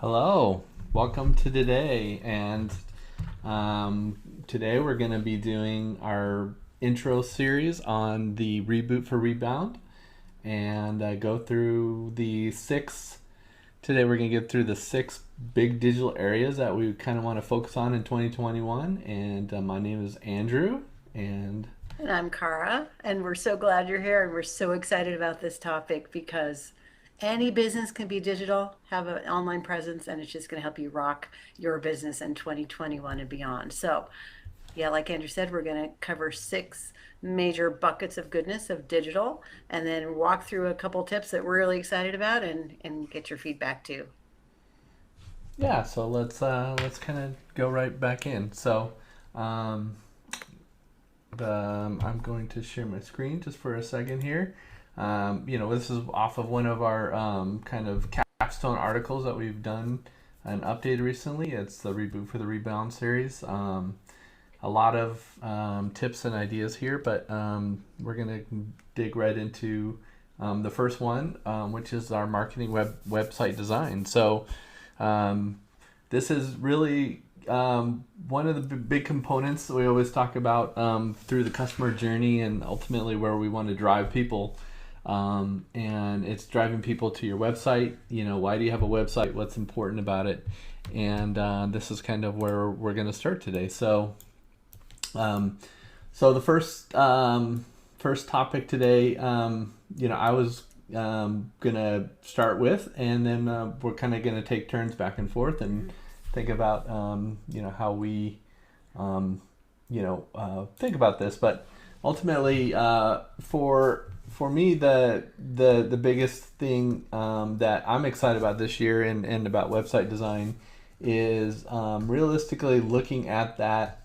Hello, welcome to today. And today we're going to be doing our intro series on the Reboot for Rebound and go through the six. Today we're going to get through the six big digital areas that we kind of want to focus on in 2021. And my name is Andrew. And I'm Cara, and we're so glad you're here, and we're so excited about this topic because any business can be digital, have an online presence, and it's just going to help you rock your business in 2021 and beyond. So, yeah, like Andrew said, we're going to cover six major buckets of goodness of digital, and then walk through a couple tips that we're really excited about, and get your feedback too. Yeah, so let's kind of go right back in. Um, I'm going to share my screen just for a second here. This is off of one of our kind of capstone articles that we've done and updated recently. It's the Reboot for the Rebound series. A lot of tips and ideas here, but we're going to dig right into the first one, which is our marketing website design. So this is really one of the big components that we always talk about through the customer journey and ultimately where we want to drive people. And it's driving people to your website. Why do you have a website? What's important about it? And this is kind of where we're going to start today. So the first topic today, I was gonna start with, and then we're kind of gonna take turns back and forth and think about how we think about this. But ultimately, for me, the biggest thing that I'm excited about this year and about website design is realistically looking at that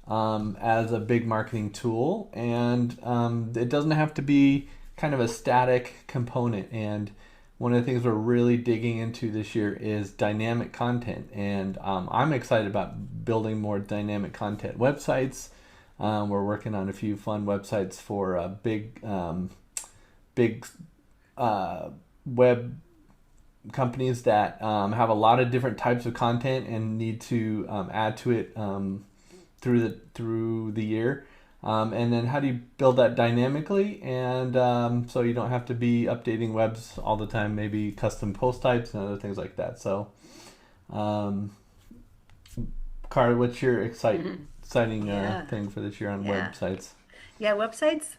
as a big marketing tool, and it doesn't have to be kind of a static component. And one of the things we're really digging into this year is dynamic content, and I'm excited about building more dynamic content websites. We're working on a few fun websites for big web companies that have a lot of different types of content and need to add to it through the year, and then how do you build that dynamically, and so you don't have to be updating webs all the time, maybe custom post types and other things like that. So Cara, what's your exciting Yeah, thing for this year on yeah, websites? yeah. Websites,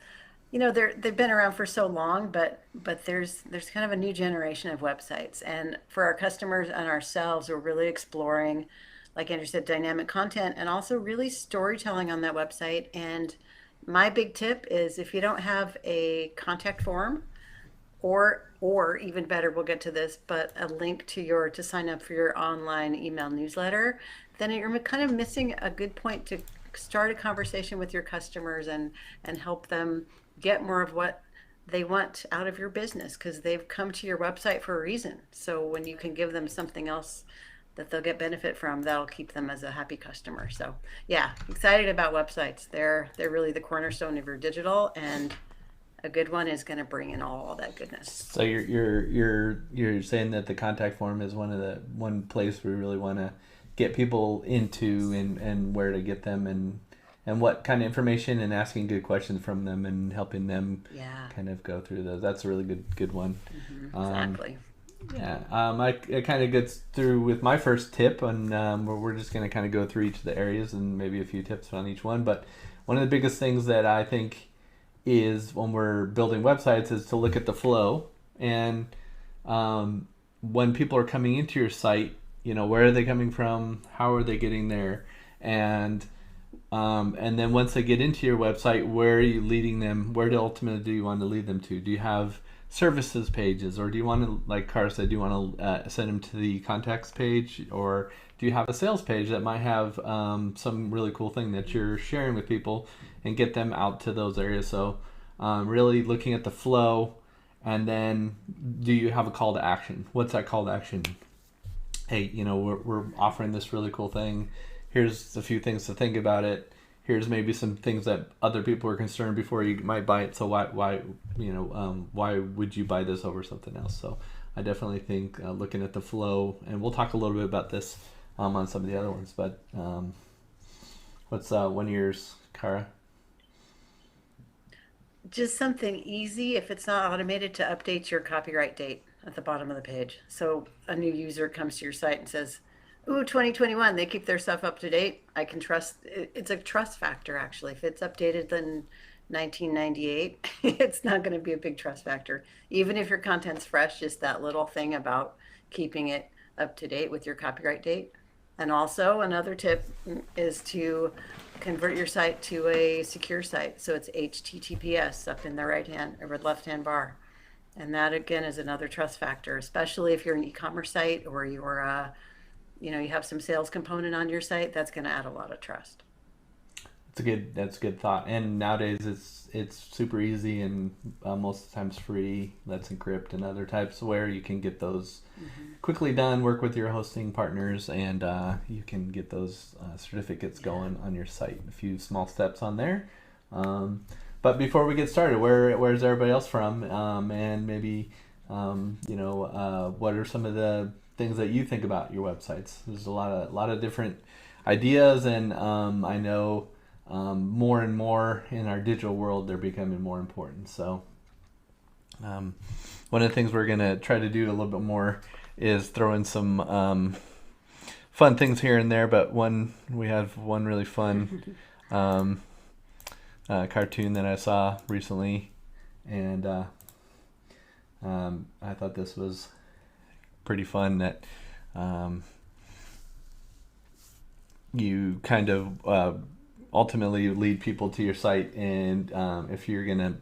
they've been around for so long, but there's kind of a new generation of websites, and for our customers and ourselves, we're really exploring, like Andrew said, dynamic content and also really storytelling on that website. And my big tip is, if you don't have a contact form, or even better, we'll get to this, but a link to sign up for your online email newsletter, then you're kind of missing a good point to start a conversation with your customers and help them get more of what they want out of your business, because they've come to your website for a reason. So when you can give them something else that they'll get benefit from, that'll keep them as a happy customer. So yeah, excited about websites. They're really the cornerstone of your digital, and a good one is going to bring in all that goodness. So you're saying that the contact form is one place we really want to get people into, and where to get them, and what kind of information, and asking good questions from them and helping them Yeah. kind of go through those. That's a really good one. Um, Exactly. yeah, it kind of gets through with my first tip, and we're just going to kind of go through each of the areas and maybe a few tips on each one. But one of the biggest things that I think is when we're building websites is to look at the flow, and when people are coming into your site, where are they coming from, how are they getting there, and then once they get into your website, where are you leading them, where ultimately do you want to lead them to? Do you have services pages, or do you want to, like Cara said, do you want to send them to the contacts page, or do you have a sales page that might have some really cool thing that you're sharing with people and get them out to those areas? So really looking at the flow, and then do you have a call to action? What's that call to action? Hey, we're offering this really cool thing. Here's a few things to think about it. Here's maybe some things that other people are concerned before you might buy it. So why would you buy this over something else? So I definitely think looking at the flow, and we'll talk a little bit about this on some of the other ones, but what's one of yours, Kara? Just something easy, if it's not automated, to update your copyright date at the bottom of the page. So a new user comes to your site and says, ooh, 2021, they keep their stuff up to date. I can trust it's a trust factor, actually. If it's updated in 1998, it's not going to be a big trust factor. Even if your content's fresh, just that little thing about keeping it up to date with your copyright date. And also, another tip is to convert your site to a secure site. So it's HTTPS up in the right hand or left hand bar. And that again is another trust factor, especially if you're an e-commerce site or you have some sales component on your site. That's going to add a lot of trust. That's a good thought. And nowadays it's super easy and most of the times free. Let's Encrypt and other types where you can get those quickly done. Work with your hosting partners, and you can get those certificates going on your site. A few small steps on there. But before we get started, where's everybody else from? And maybe what are some of the things that you think about your websites? There's a lot of different ideas, and I know. More and more in our digital world, they're becoming more important. So one of the things we're going to try to do a little bit more is throw in some fun things here and there. But we have one really fun cartoon that I saw recently, and I thought this was pretty fun that you kind of ultimately lead people to your site, and if you're gonna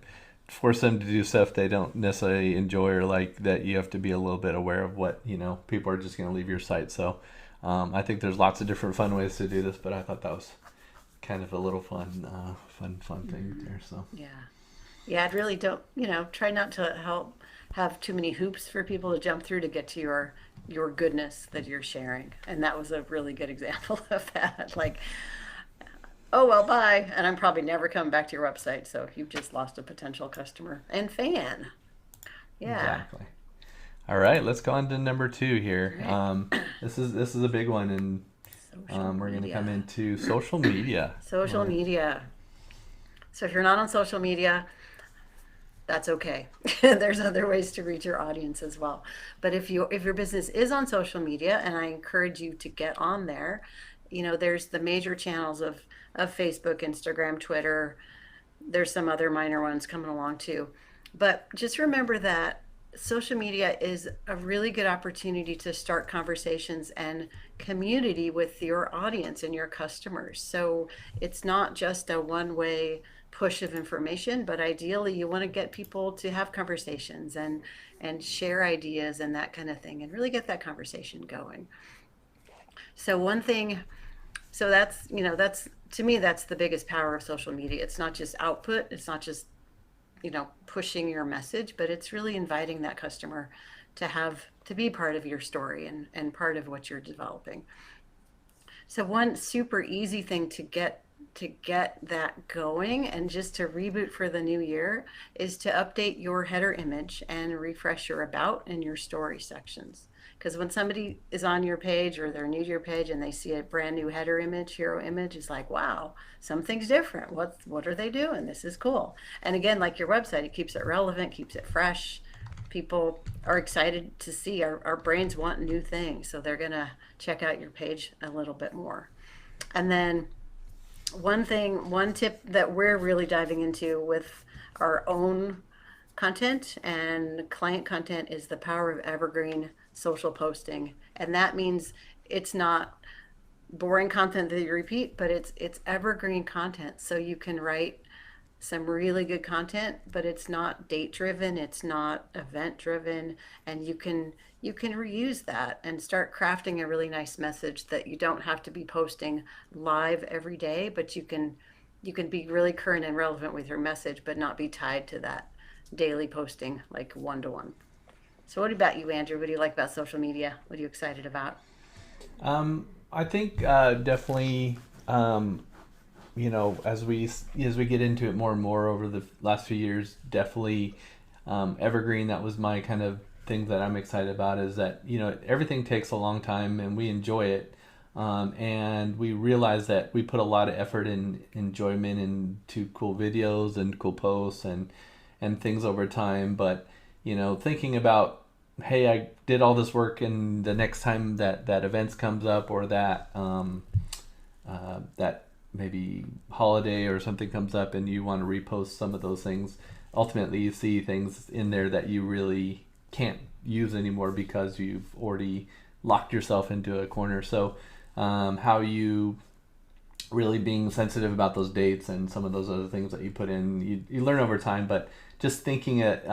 force them to do stuff they don't necessarily enjoy or like, that you have to be a little bit aware of what people are just gonna leave your site. So I think there's lots of different fun ways to do this, but I thought that was kind of a little fun thing there. So Yeah, I'd really don't try not to have too many hoops for people to jump through to get to your goodness that you're sharing. And that was a really good example of that. Like, oh, well, bye. And I'm probably never coming back to your website. So you've just lost a potential customer and fan. Yeah. Exactly. All right, let's go on to number 2 here. Right. This is a big one, and we're going to come into social media. Social media. So if you're not on social media, that's okay. There's other ways to reach your audience as well. But if your business is on social media, and I encourage you to get on there, there's the major channels of Facebook, Instagram, Twitter. There's some other minor ones coming along too. But just remember that social media is a really good opportunity to start conversations and community with your audience and your customers. So it's not just a one-way push of information, but ideally you want to get people to have conversations and share ideas and that kind of thing, and really get that conversation going. So that's to me, that's the biggest power of social media. It's not just output, it's not just pushing your message, but it's really inviting that customer to be part of your story and part of what you're developing. So one super easy thing to get that going, and just to reboot for the new year, is to update your header image and refresh your about and your story sections. Because when somebody is on your page or they're new to your page and they see a brand new header image, hero image, is like, wow, something's different. What are they doing? This is cool. And again, like your website, it keeps it relevant, keeps it fresh. People are excited to see. Our brains want new things, so they're gonna check out your page a little bit more. And then one tip that we're really diving into with our own content and client content is the power of evergreen social posting. And that means it's not boring content that you repeat, but it's evergreen content. So you can write some really good content, but it's not date driven, it's not event driven, and you can reuse that and start crafting a really nice message that you don't have to be posting live every day, but you can be really current and relevant with your message, but not be tied to that daily posting like one-to-one. So what about you, Andrew? What do you like about social media? What are you excited about? I think definitely as we get into it more and more over the last few years, definitely evergreen. That was my kind of things that I'm excited about is that, everything takes a long time and we enjoy it. And we realize that we put a lot of effort and enjoyment into cool videos and cool posts and things over time. But, thinking about, hey, I did all this work, and the next time that events comes up, or that maybe holiday or something comes up and you want to repost some of those things, ultimately you see things in there that you really can't use anymore because you've already locked yourself into a corner. So how you really being sensitive about those dates and some of those other things that you put in, you learn over time. But just thinking at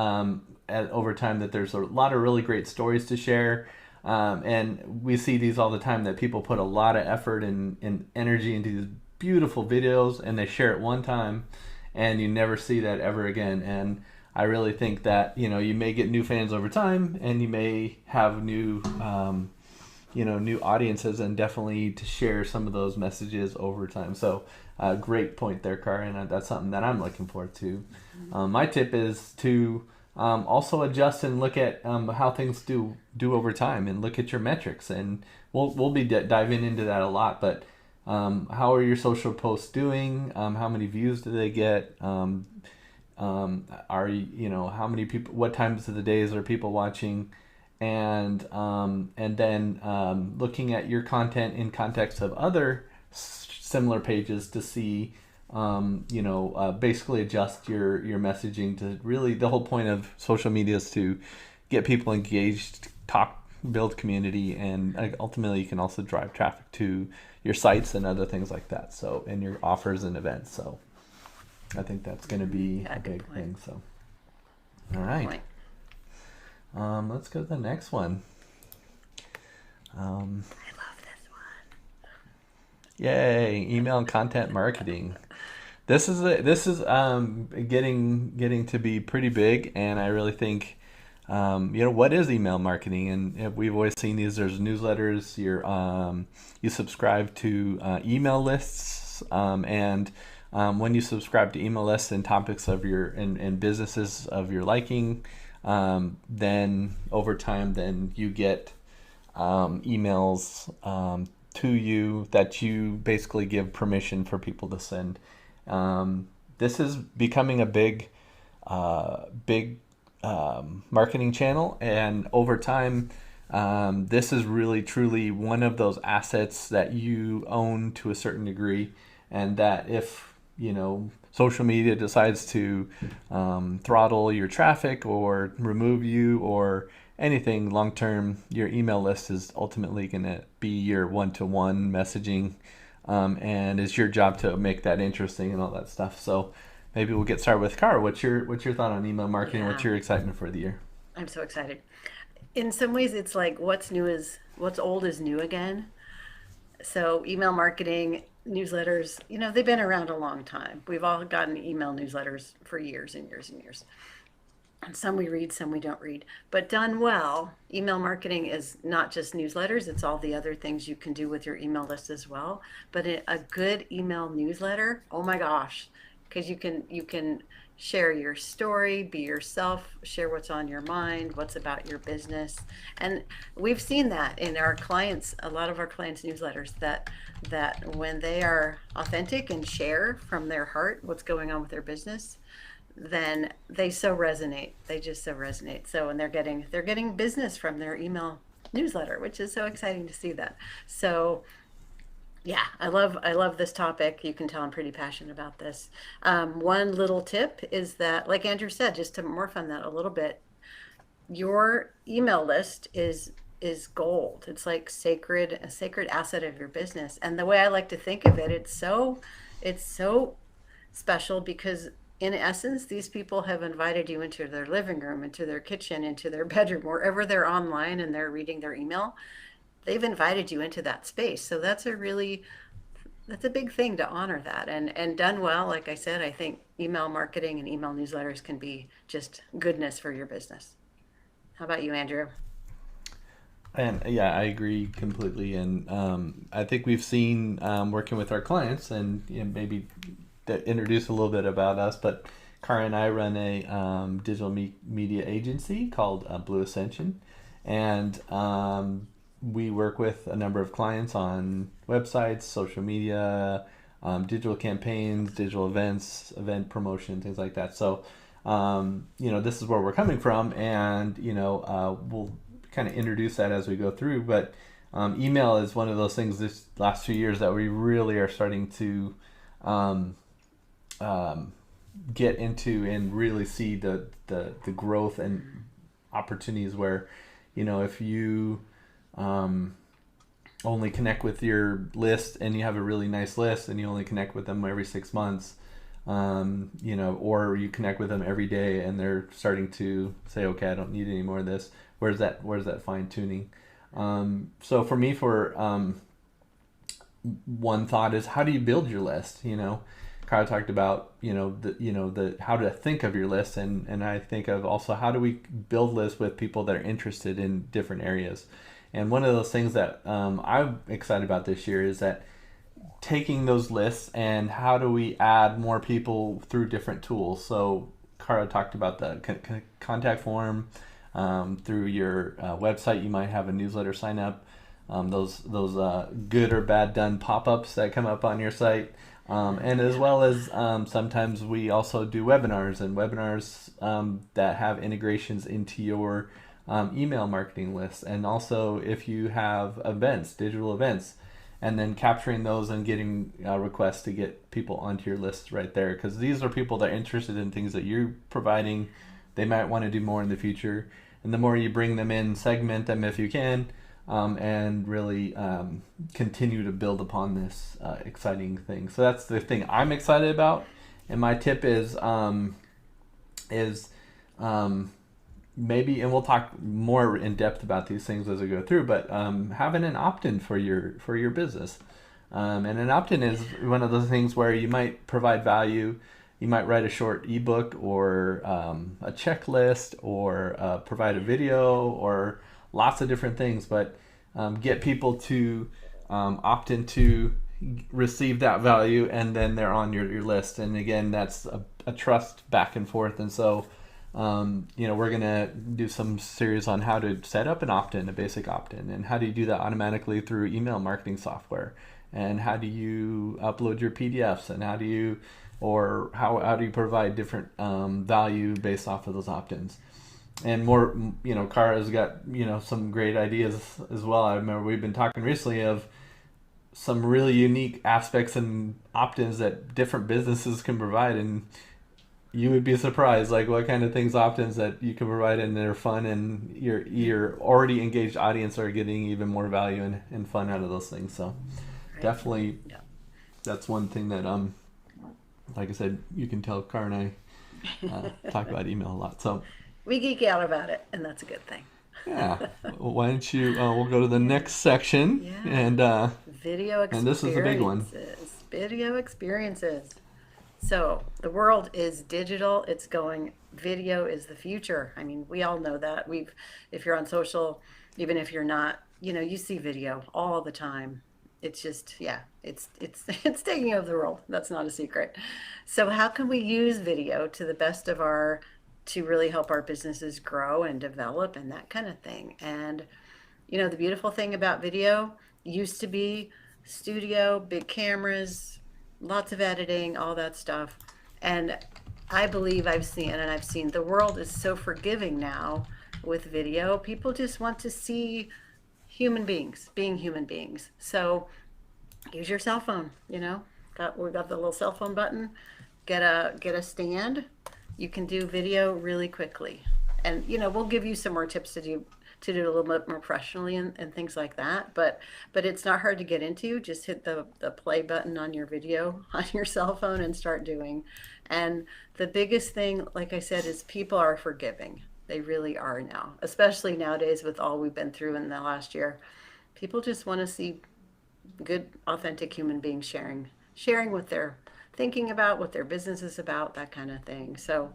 over time that there's a lot of really great stories to share. And we see these all the time, that people put a lot of effort and energy into these beautiful videos, and they share it one time and you never see that ever again. And I really think that, you may get new fans over time, and you may have new new audiences, and definitely to share some of those messages over time. So great point there, Car, and that's something that I'm looking forward to. My tip is to also adjust and look at how things do over time, and look at your metrics. And we'll be diving into that a lot. But how are your social posts doing? How many views do they get? Are how many people? What times of the days are people watching? And then looking at your content in context of other similar pages to see. Basically adjust your messaging to really, the whole point of social media is to get people engaged, talk, build community, and ultimately you can also drive traffic to your sites and other things like that. So, and your offers and events. So I think that's going to be a big thing. So, all right. Let's go to the next one. I love this one. Yay, email and content marketing. This is getting to be pretty big, and I really think, what is email marketing? And we've always seen these. There's newsletters. You subscribe to email lists, and when you subscribe to email lists and topics of your and businesses of your liking, then over time, then you get emails to you that you basically give permission for people to send. This is becoming a big marketing channel, and over time, this is really truly one of those assets that you own to a certain degree, and that if social media decides to throttle your traffic or remove you or anything long term, your email list is ultimately going to be your one-to-one messaging. And it's your job to make that interesting and all that stuff. So maybe we'll get started with Cara. What's your thought on email marketing? Yeah. What's your excitement for the year? I'm so excited. In some ways, it's like what's old is new again. So email marketing, newsletters, they've been around a long time. We've all gotten email newsletters for years and years and years. And some we read, some we don't read. But done well, email marketing is not just newsletters, it's all the other things you can do with your email list as well. But a good email newsletter, oh my gosh, because you can share your story, be yourself, share what's on your mind, what's about your business. And we've seen that in our clients, a lot of our clients' newsletters, that when they are authentic and share from their heart what's going on with their business, then they so resonate. They just so resonate. So, and they're getting business from their email newsletter, which is so exciting to see that. So, yeah, I love this topic. You can tell I'm pretty passionate about this. One little tip is that, like Andrew said, just to morph on that a little bit, your email list is gold. It's like a sacred asset of your business. And the way I like to think of it, it's so special because in essence, these people have invited you into their living room, into their kitchen, into their bedroom, wherever they're online and they're reading their email. They've invited you into that space. So that's a big thing to honor that. And done well, like I said, I think email marketing and email newsletters can be just goodness for your business. How about you, Andrew? And yeah, I agree completely. And I think we've seen working with our clients, and maybe that introduce a little bit about us, but Cara and I run a digital media agency called Blue Ascension, and we work with a number of clients on websites, social media, digital campaigns, digital events, event promotion, things like that. So, this is where we're coming from, and we'll kind of introduce that as we go through. But email is one of those things this last few years that we really are starting to um, get into and really see the growth and opportunities where, if you only connect with your list and you have a really nice list and you only connect with them every 6 months, or you connect with them every day and they're starting to say, okay, I don't need any more of this. Where's that fine tuning? So for me, one thought is, how do you build your list? Kyle talked about the how to think of your list, and I think of also, how do we build lists with people that are interested in different areas. And one of those things that I'm excited about this year is that taking those lists and how do we add more people through different tools. So Cara talked about the contact form. Through your website, you might have a newsletter sign up. Those good or bad done pop-ups that come up on your site. And as well as sometimes we also do webinars, and webinars that have integrations into your email marketing list. And also if you have events, digital events, and then capturing those and getting requests to get people onto your list right there. Because these are people that are interested in things that you're providing. They might want to do more in the future. And the more you bring them in, segment them if you can, and really continue to build upon this exciting thing. So that's the thing I'm excited about. And my tip is maybe, and we'll talk more in depth about these things as we go through, but having an opt-in for your business. And an opt-in is one of those things where you might provide value. You might write a short ebook or a checklist or provide a video or lots of different things, but get people to opt in to receive that value, and then they're on your list. And again, that's a trust back and forth. And so, we're going to do some series on how to set up an opt-in, a basic opt-in, and how do you do that automatically through email marketing software, and how do you upload your PDFs, and how do you provide different value based off of those opt-ins. And more, Kara's got, some great ideas as well. I remember we've been talking recently of some really unique aspects and opt-ins that different businesses can provide, and you would be surprised, like, what kind of things, opt-ins that you can provide, and they're fun, and your already engaged audience are getting even more value and fun out of those things. So definitely, that's one thing that like I said, you can tell Cara and I talk about email a lot. So We geek out about it, and that's a good thing. yeah, why don't you? We'll go to the next section, and Video experiences. and this is a big one. Video experiences. So the world is digital. It's going. Video is the future. I mean, we all know that. If you're on social, even if you're not, you see video all the time. It's just, it's it's taking over the world. That's not a secret. So how can we use video to the best of to really help our businesses grow and develop and that kind of thing? And the beautiful thing about video used to be studio, big cameras, lots of editing, all that stuff. And I believe I've seen the world is so forgiving now with video. People just want to see human beings being human beings. So use your cell phone. We got the little cell phone button. Get a stand. You can do video really quickly, and we'll give you some more tips to do a little bit more professionally and things like that. But it's not hard to get into. Just hit the play button on your video on your cell phone and start doing. And the biggest thing, like I said, is people are forgiving. They really are now, especially nowadays with all we've been through in the last year. People just want to see good, authentic human beings sharing what they're thinking about, what their business is about, that kind of thing. So,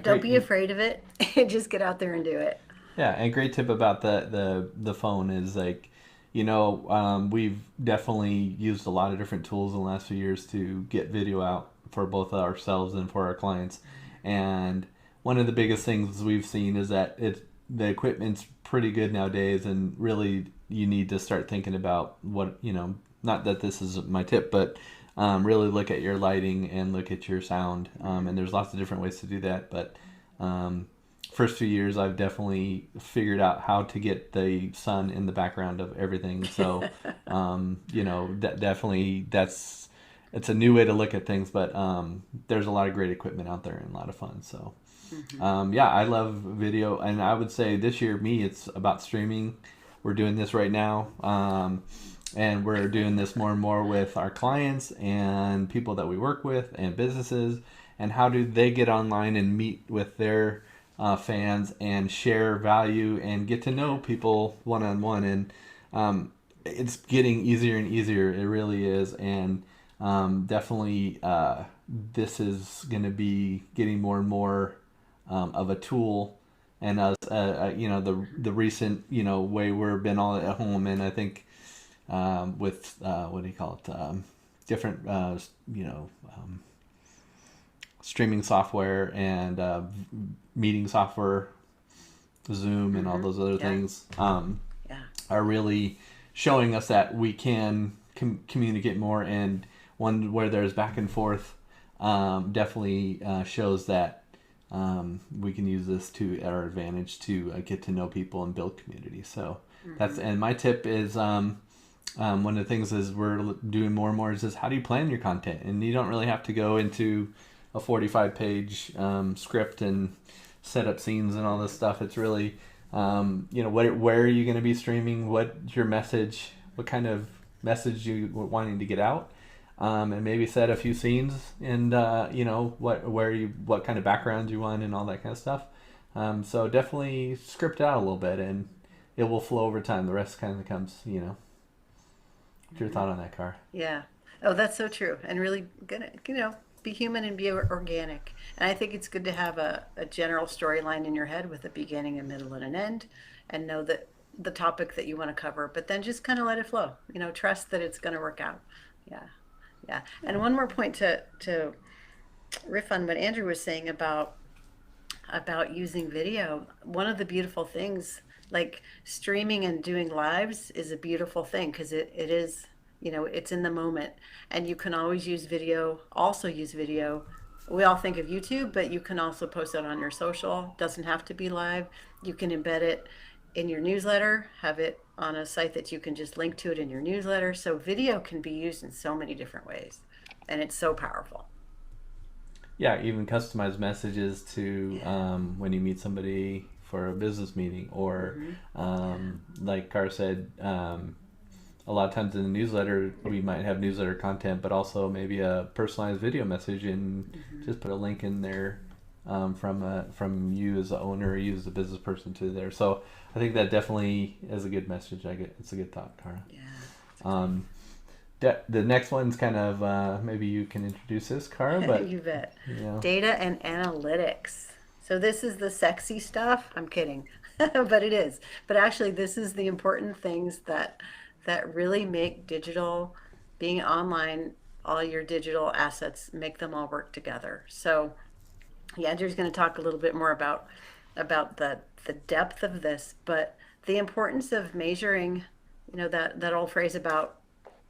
don't be afraid of it. Just get out there and do it. Yeah, and a great tip about the phone is, like, we've definitely used a lot of different tools in the last few years to get video out for both ourselves and for our clients. And one of the biggest things we've seen is that the equipment's pretty good nowadays, and really you need to start thinking about what, not that this is my tip, but really look at your lighting and look at your sound. And there's lots of different ways to do that, but first few years I've definitely figured out how to get the sun in the background of everything. So definitely it's a new way to look at things, but there's a lot of great equipment out there and a lot of fun. So I love video, and I would say this year it's about streaming. We're doing this right now, and we're doing this more and more with our clients and people that we work with and businesses, and how do they get online and meet with their fans and share value and get to know people one-on-one. And it's getting easier and easier. It really is. And definitely this is going to be getting more and more of a tool. And us, the recent, way we've been all at home, and I think with what do you call it, different, streaming software and meeting software, Zoom and all those other things, are really showing us that we can communicate more. And one where there's back and forth definitely shows that we can use this to our advantage to get to know people and build community. So and my tip is one of the things is we're doing more and more is how do you plan your content? And you don't really have to go into a 45-page script and set up scenes and all this stuff. It's really where are you going to be streaming, what's your message, what kind of message you wanting to get out, and maybe set a few scenes, and what kind of background you want and all that kind of stuff. So definitely script out a little bit, and it will flow over time. The rest kind of comes. What's your thought on that, Cara? Yeah. Oh, that's so true. And really gonna, be human and be organic. And I think it's good to have a general storyline in your head with a beginning, a middle, and an end, and know that the topic that you want to cover, but then just kind of let it flow. Trust that it's going to work out. Yeah. Yeah. And one more point to riff on what Andrew was saying about using video. One of the beautiful things, like streaming and doing lives, is a beautiful thing because it is, it's in the moment, and you can always use video. We all think of YouTube, but you can also post it on your social. Doesn't have to be live. You can embed it in your newsletter, have it on a site that you can just link to it in your newsletter. So video can be used in so many different ways, and it's so powerful. Yeah, even customized messages to when you meet somebody for a business meeting, or like Cara said, a lot of times in the newsletter we might have newsletter content, but also maybe a personalized video message, and just put a link in there from you as the owner, or you as the business person to there. So I think that definitely is a good message. It's a good thought, Cara. Yeah. The next one's kind of maybe you can introduce this, Cara. But you bet. Data and analytics. So this is the sexy stuff. I'm kidding, but it is. But actually, this is the important things that really make digital, being online, all your digital assets, make them all work together. So Andrew's going to talk a little bit more about the depth of this, but the importance of measuring, that old phrase about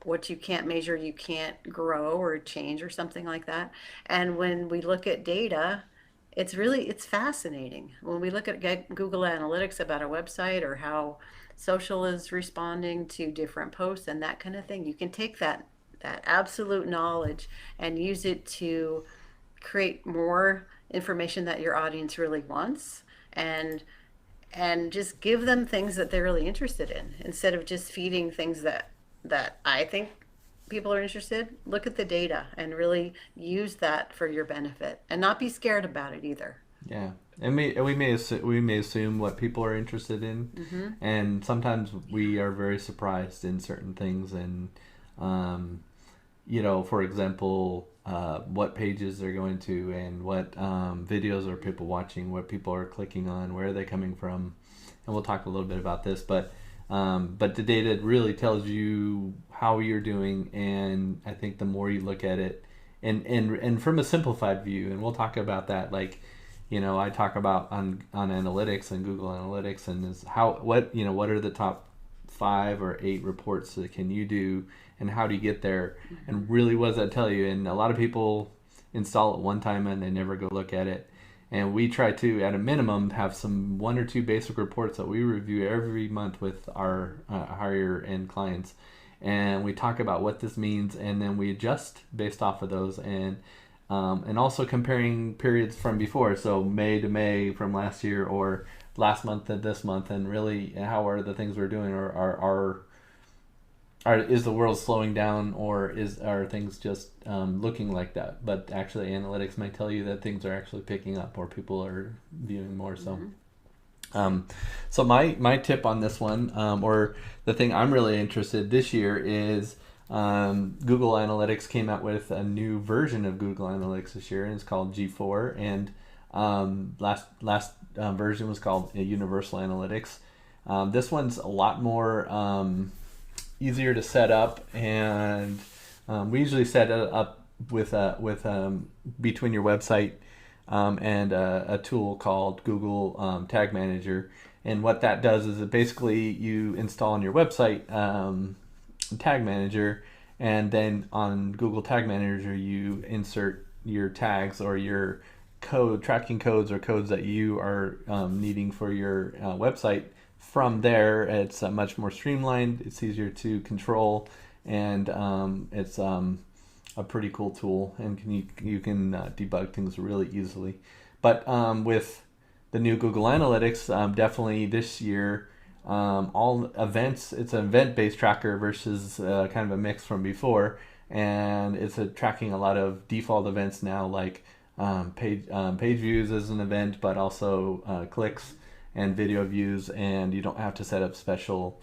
what you can't measure, you can't grow or change or something like that. And when we look at data, it's fascinating. When we look at Google Analytics about a website, or how social is responding to different posts and that kind of thing, you can take that absolute knowledge and use it to create more information that your audience really wants, and just give them things that they're really interested in, instead of just feeding things that I think people are interested. Look at the data and really use that for your benefit, and not be scared about it either. Yeah. And we may assume what people are interested in, and sometimes we are very surprised in certain things. And for example, what pages they're going to, and what videos are people watching, what people are clicking on, where are they coming from, and we'll talk a little bit about this. But the data really tells you how you're doing, and I think the more you look at it, and from a simplified view, and we'll talk about that. Like, I talk about on analytics and Google Analytics, and is what are the top 5 or 8 reports that can you do, and how do you get there, and really what does that tell you? And a lot of people install it one time and they never go look at it. And we try to, at a minimum, have some 1 or 2 basic reports that we review every month with our higher end clients, and we talk about what this means, and then we adjust based off of those, and also comparing periods from before, so May to May from last year, or last month to this month, and really how are the things we're doing, or is the world slowing down, or are things just looking like that? But actually, analytics might tell you that things are actually picking up, or people are viewing more. So, so my tip on this one, or the thing I'm really interested this year is Google Analytics came out with a new version of Google Analytics this year, and it's called G4. And last version was called Universal Analytics. This one's a lot more easier to set up, and we usually set it up with between your website and a tool called Google Tag Manager. And what that does is it basically you install on your website Tag Manager, and then on Google Tag Manager you insert your tags or your tracking codes or codes that you are needing for your website. From there, it's much more streamlined, it's easier to control, and it's a pretty cool tool, and you can debug things really easily. But with the new Google Analytics, definitely this year, all events, it's an event-based tracker versus kind of a mix from before, and it's tracking a lot of default events now, like page views as an event, but also clicks and video views, and you don't have to set up special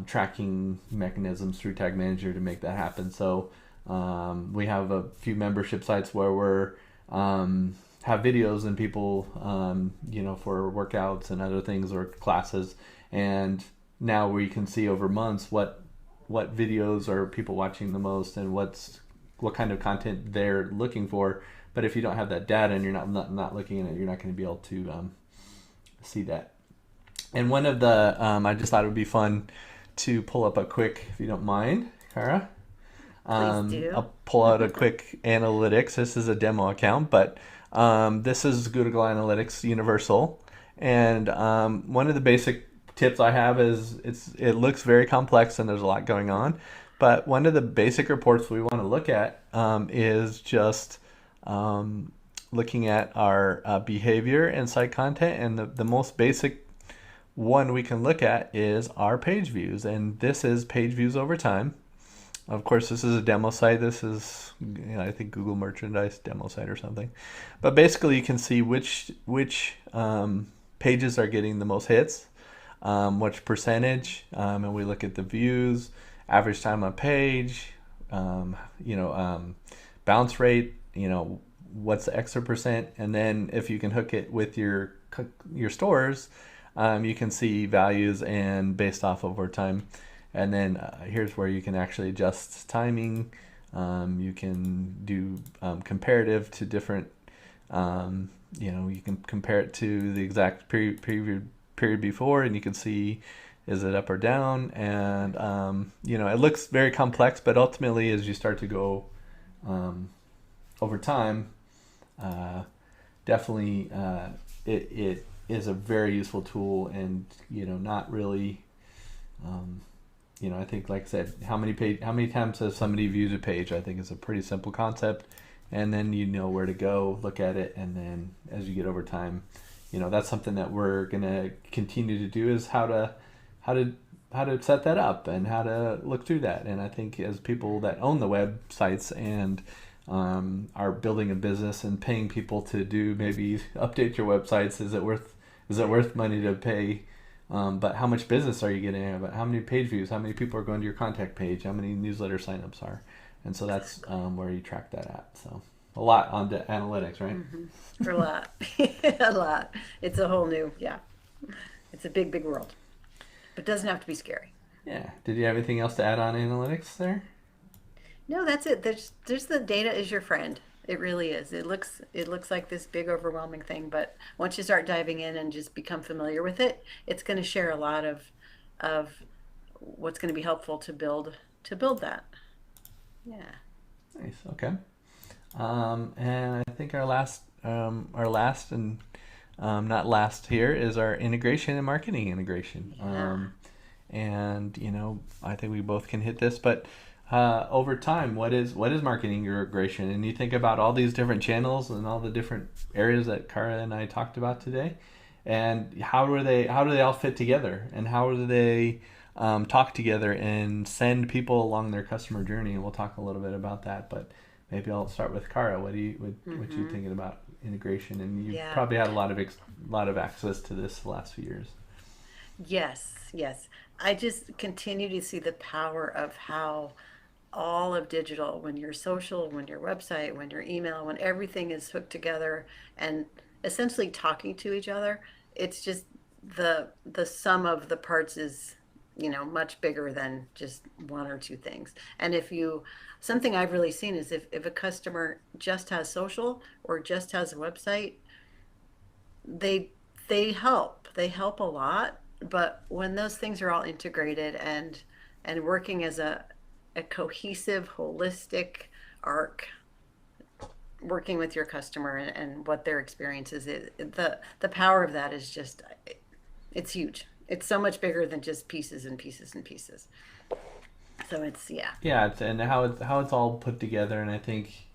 tracking mechanisms through Tag Manager to make that happen. So we have a few membership sites where we're have videos and people for workouts and other things or classes, and now we can see over months what videos are people watching the most and what kind of content they're looking for. But if you don't have that data and you're not looking at it, you're not going to be able to see that. And one of the I just thought it would be fun to pull up a quick, if you don't mind, Kara. Please do. I'll pull out a quick analytics. This is a demo account, but this is Google Analytics Universal. And one of the basic tips I have is it looks very complex and there's a lot going on. But one of the basic reports we want to look at is just looking at our behavior and site content, and the most basic one we can look at is our page views, and this is page views over time. Of course, this is a demo site. This is, I think, Google Merchandise demo site or something. But basically, you can see which pages are getting the most hits, which percentage, and we look at the views, average time on page, bounce rate, what's the extra percent, and then if you can hook it with your stores, you can see values and based off over time. And then here's where you can actually adjust timing. You can do comparative to different, you can compare it to the exact period before, and you can see is it up or down. And it looks very complex, but ultimately as you start to go over time, definitely it is a very useful tool, and not really I think, like I said, how many times has somebody viewed a page, I think is a pretty simple concept, and then you know where to go look at it. And then as you get over time, that's something that we're gonna continue to do, is how to set that up and how to look through that. And I think as people that own the websites and are building a business and paying people to do maybe update your websites, is it worth money to pay? But how much business are you getting out of it? How many page views? How many people are going to your contact page? How many newsletter signups are? And so that's where you track that at. So a lot on the analytics, right? Mm-hmm. A lot. A lot. It's a whole new, it's a big, big world. But it doesn't have to be scary. Yeah. Did you have anything else to add on analytics there? No, that's it. There's the data is your friend. It really is. It looks like this big overwhelming thing, but once you start diving in and just become familiar with it, it's going to share a lot of what's going to be helpful to build that. Yeah. Nice. Okay. And I think our last and not last here is our integration and marketing integration. Yeah. And I think we both can hit this, but over time, what is marketing integration? And you think about all these different channels and all the different areas that Kara and I talked about today, and how do they all fit together, and how do they talk together and send people along their customer journey? And we'll talk a little bit about that, but maybe I'll start with Kara. What you Mm-hmm. thinking about integration? And you've Yeah. probably had a lot of access to this the last few years. Yes, yes. I just continue to see the power of how all of digital, when your social, when your website, when your email, when everything is hooked together and essentially talking to each other, it's just the sum of the parts is, much bigger than just one or two things. And if you something I've really seen is if a customer just has social or just has a website, they they help a lot, but when those things are all integrated and working as a cohesive holistic arc, working with your customer and what their experience is, the power of that is just, it's huge. It's so much bigger than just pieces and pieces and pieces. So it's, yeah. Yeah, and how it's all put together, and I think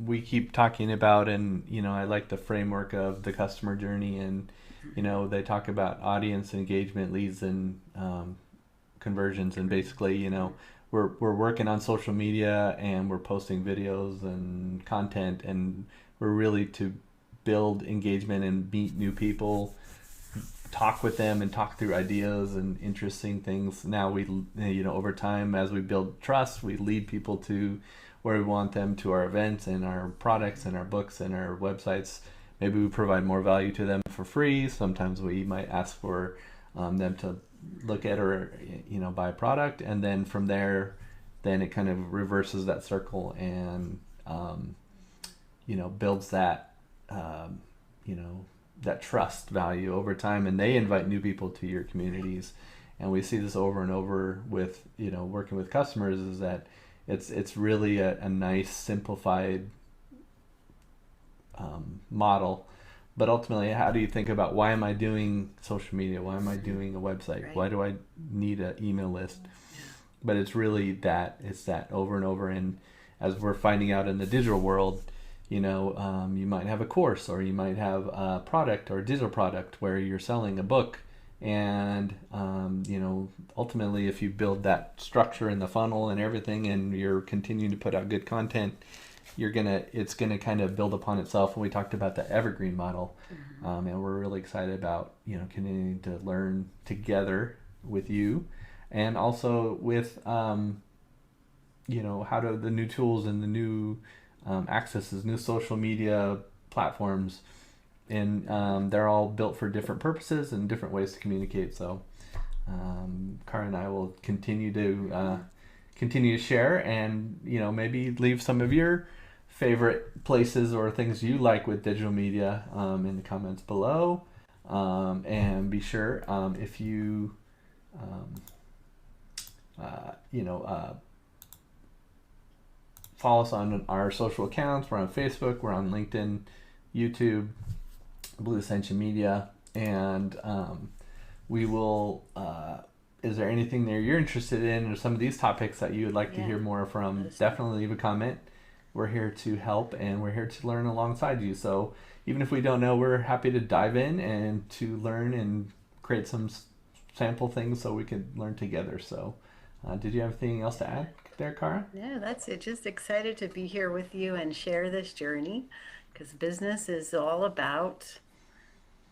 we keep talking about, and I like the framework of the customer journey, and they talk about audience engagement, leads, and conversions, and basically, we're working on social media and we're posting videos and content, and we're really to build engagement and meet new people, talk with them and talk through ideas and interesting things. Now over time, as we build trust, we lead people to where we want them, to our events and our products and our books and our websites. Maybe we provide more value to them for free. Sometimes we might ask for them to look at or buy a product, and then from there, then it kind of reverses that circle and builds that you know that trust value over time, and they invite new people to your communities. And we see this over and over with working with customers, is that it's really a nice simplified model. But ultimately, how do you think about, why am I doing social media, why am I doing a website, Right. why do I need an email list? But it's really that over and over. And as we're finding out in the digital world, you might have a course, or you might have a product or a digital product where you're selling a book, and ultimately, if you build that structure in the funnel and everything, and you're continuing to put out good content, it's gonna kind of build upon itself. And we talked about the evergreen model, Mm-hmm. and we're really excited about continuing to learn together with you, and also with how do the new tools and the new accesses, new social media platforms, and they're all built for different purposes and different ways to communicate. So Cara and I will continue to share, and maybe leave some of your favorite places or things you like with digital media in the comments below, and be sure, if you um, follow us on our social accounts. We're on Facebook, we're on LinkedIn, YouTube, Blue Ascension Media, and we will. Is there anything there you're interested in, or some of these topics that you would like to Yeah. hear more from? Let us know. Definitely leave a comment. We're here to help, and we're here to learn alongside you. So even if we don't know, we're happy to dive in and to learn and create some sample things so we can learn together. So, did you have anything else to Yeah. add there, Cara? Yeah, that's it. Just excited to be here with you and share this journey, because business is all about,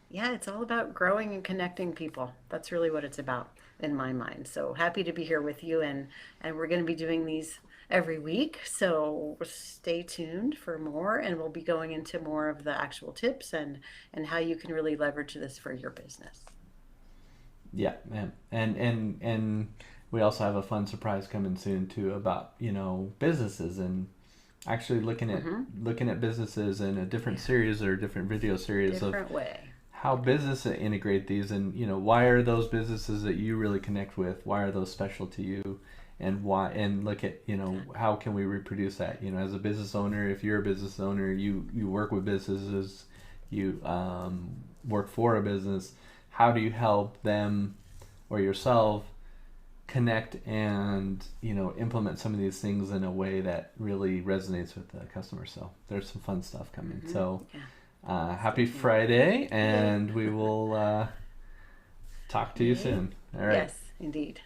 yeah, it's all about growing and connecting people. That's really what it's about in my mind. So happy to be here with you, and we're going to be doing these every week. So stay tuned for more, and we'll be going into more of the actual tips and how you can really leverage this for your business. Yeah, man. And we also have a fun surprise coming soon too about businesses and actually looking at businesses in a different series or different video series Different of way. how businesses integrate these, and why are those businesses that you really connect with, why are those special to you, and why, and look at how can we reproduce that. As a business owner, if you're a business owner, you work with businesses, you work for a business, how do you help them or yourself connect and implement some of these things in a way that really resonates with the customer. So there's some fun stuff coming. So happy Friday, and we will talk to you soon. All right. Yes, indeed.